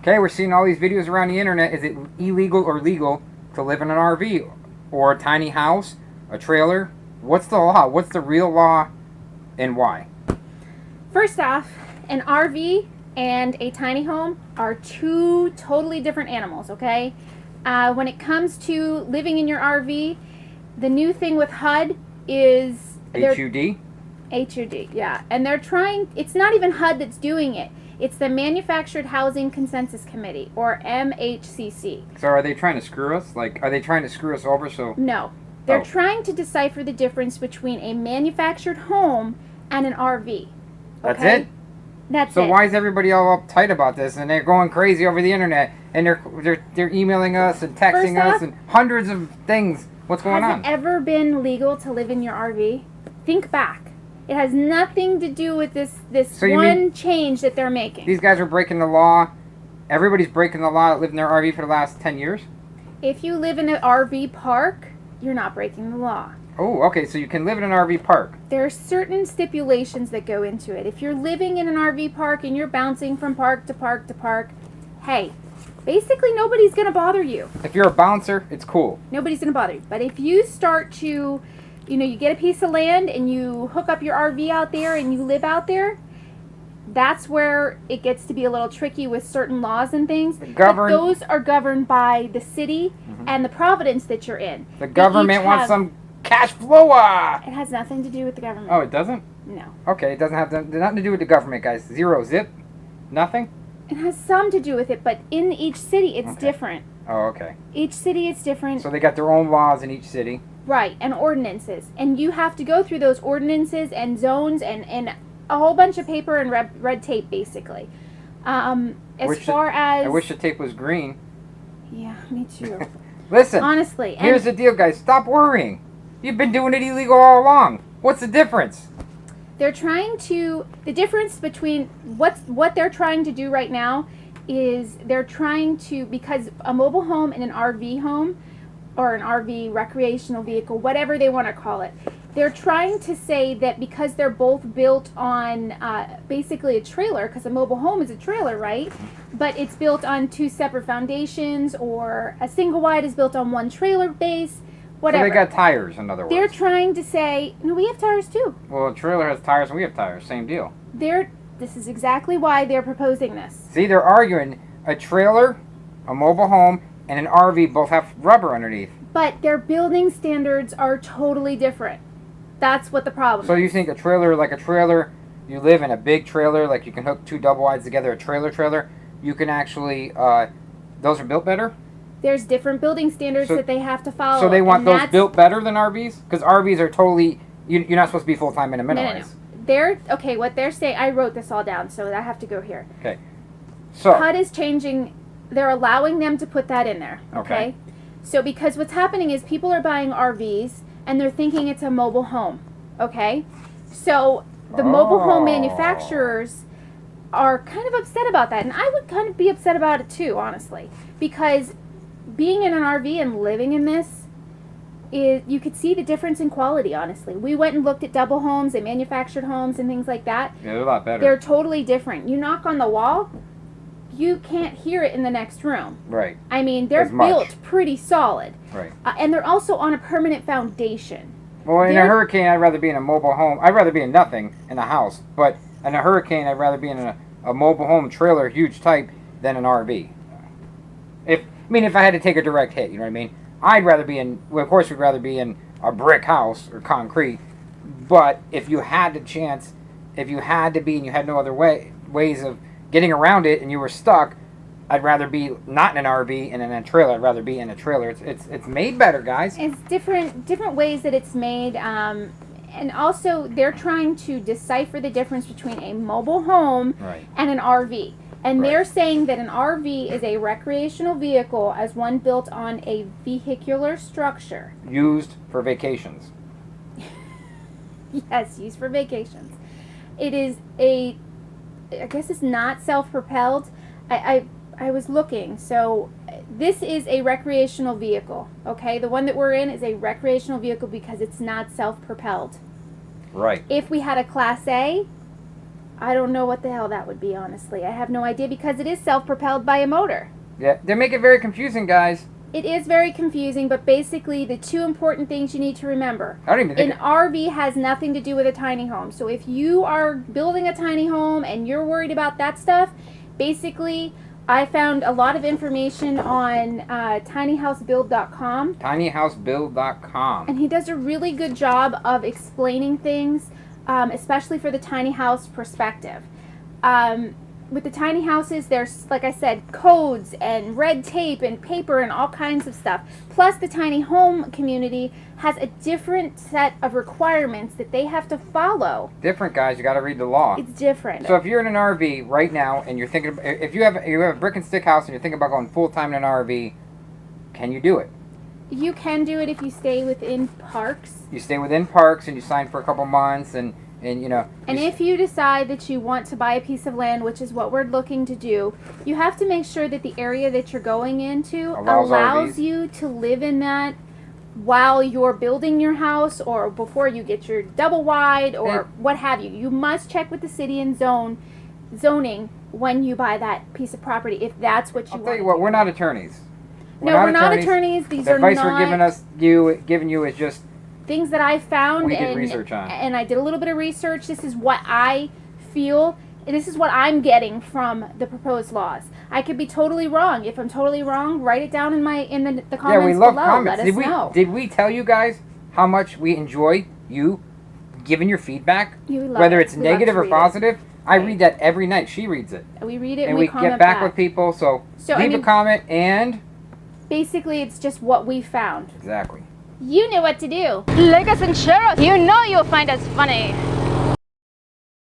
Okay, we're seeing all these videos around the internet. Is it illegal or legal to live in an RV or a tiny house, a trailer? What's the law? What's the real law and why? First off, an RV and a tiny home are two totally different animals, okay? When it comes to living in your RV, the new thing with HUD is... HUD? HUD, yeah. And they're trying... It's not even HUD that's doing it. It's the Manufactured Housing Consensus Committee, or MHCC. So are they trying to screw us? Like, are they trying to screw us over so... No. They're trying to decipher the difference between a manufactured home and an RV. Okay? That's it? That's it. So why is everybody all uptight about this? And they're going crazy over the internet, and they're emailing us and texting us and hundreds of things. What's going on? Has it ever been legal to live in your RV? Think back. It has nothing to do with this one change that they're making. These guys are breaking the law. Everybody's breaking the law that lived in their RV for the last 10 years? If you live in an RV park, you're not breaking the law. Oh, okay, so you can live in an RV park. There are certain stipulations that go into it. If you're living in an RV park and you're bouncing from park to park to park, hey, basically nobody's going to bother you. If you're a bouncer, it's cool. Nobody's going to bother you. But if you start to... you get a piece of land and you hook up your RV out there and you live out there, that's where it gets to be a little tricky with certain laws and things. But those are governed by the city and the province that you're in. The government wants some cash flow. It has nothing to do with the government. Oh, it doesn't? No. Okay, it doesn't have nothing to do with the government, guys. Zero, zip, nothing? It has some to do with it, but in each city it's different. Oh, okay. Each city is different. So they got their own laws in each city. Right, and ordinances. And you have to go through those ordinances and zones and a whole bunch of paper and red tape, basically. I wish the tape was green. Yeah, me too. Listen. Honestly. Here's the deal, guys. Stop worrying. You've been doing it illegal all along. What's the difference? They're trying to... The difference between what they're trying to do right now is they're trying to... Because a mobile home and an RV home... or an RV, recreational vehicle, whatever they want to call it. They're trying to say that because they're both built on basically a trailer, because a mobile home is a trailer, right? But it's built on two separate foundations, or a single wide is built on one trailer base, whatever. So they got tires, in other words. They're trying to say, no, we have tires too. Well, a trailer has tires and we have tires, same deal. This is exactly why they're proposing this. See, they're arguing a trailer, a mobile home, and an RV both have rubber underneath. But their building standards are totally different. That's what the problem is. So you think a trailer, you live in a big trailer, like you can hook two double wides together, a trailer, you can actually, those are built better? There's different building standards that they have to follow. So they want those built better than RVs? Because RVs are totally, you're not supposed to be full-time in a minimalized. No. What they're saying, I wrote this all down, so I have to go here. Okay. So HUD is changing... They're allowing them to put that in there, okay? So because what's happening is people are buying RVs and they're thinking it's a mobile home, okay? So the mobile home manufacturers are kind of upset about that. And I would kind of be upset about it too, honestly. Because being in an RV and living in this, you could see the difference in quality, honestly. We went and looked at double homes and manufactured homes and things like that. Yeah, they're a lot better. They're totally different. You knock on the wall... you can't hear it in the next room. Right. I mean, they're built pretty solid. Right. And they're also on a permanent foundation. Well, in a hurricane, I'd rather be in a mobile home. I'd rather be in nothing in a house. But in a hurricane, I'd rather be in a mobile home trailer, huge type, than an RV. If I had to take a direct hit, you know what I mean? I'd rather be in, well, of course, we'd rather be in a brick house or concrete. But if you had the chance, if you had to be and you had no other ways of getting around it and you were stuck, I'd rather be not in an RV and in a trailer. I'd rather be in a trailer. It's made better, guys. It's different ways that it's made, and also they're trying to decipher the difference between a mobile home and an RV. And they're saying that an RV is a recreational vehicle as one built on a vehicular structure. Used for vacations. Yes, used for vacations. It is I guess it's not self-propelled. I was looking. So this is a recreational vehicle, okay? The one that we're in is a recreational vehicle because it's not self-propelled. Right. If we had a Class A, I don't know what the hell that would be, honestly. I have no idea because it is self-propelled by a motor. Yeah, they make it very confusing, guys. It is very confusing, but basically the two important things you need to remember. I don't even think An RV has nothing to do with a tiny home. So if you are building a tiny home and you're worried about that stuff, basically I found a lot of information on tinyhousebuild.com. Tinyhousebuild.com. And he does a really good job of explaining things, especially for the tiny house perspective. With the tiny houses, there's, like I said, codes and red tape and paper and all kinds of stuff. Plus, the tiny home community has a different set of requirements that they have to follow. Different, guys. You got to read the law. It's different. So if you're in an RV right now and you're thinking, if you have a brick and stick house and you're thinking about going full time in an RV, can you do it? You can do it if you stay within parks. You stay within parks and you sign for a couple months and you know. And if you decide that you want to buy a piece of land, which is what we're looking to do, you have to make sure that the area that you're going into allows you to live in that while you're building your house or before you get your double wide or what have you. You must check with the city and zoning when you buy that piece of property if that's what you want. I'll tell you what, we're not attorneys. We're not attorneys. These the are advice not we're giving you is just things that I found we did research on. And I did a little bit of research. This is what I feel. This is what I'm getting from the proposed laws. I could be totally wrong. If I'm totally wrong, write it down in the comments yeah, we love below. comments. Let us know. Did we tell you guys how much we enjoy you giving your feedback? Whether it's negative or positive. I read that every night. She reads it. We read it and we comment get back with people. So leave a comment and basically it's just what we found. Exactly. You know what to do. Like us and share us. You know you'll find us funny.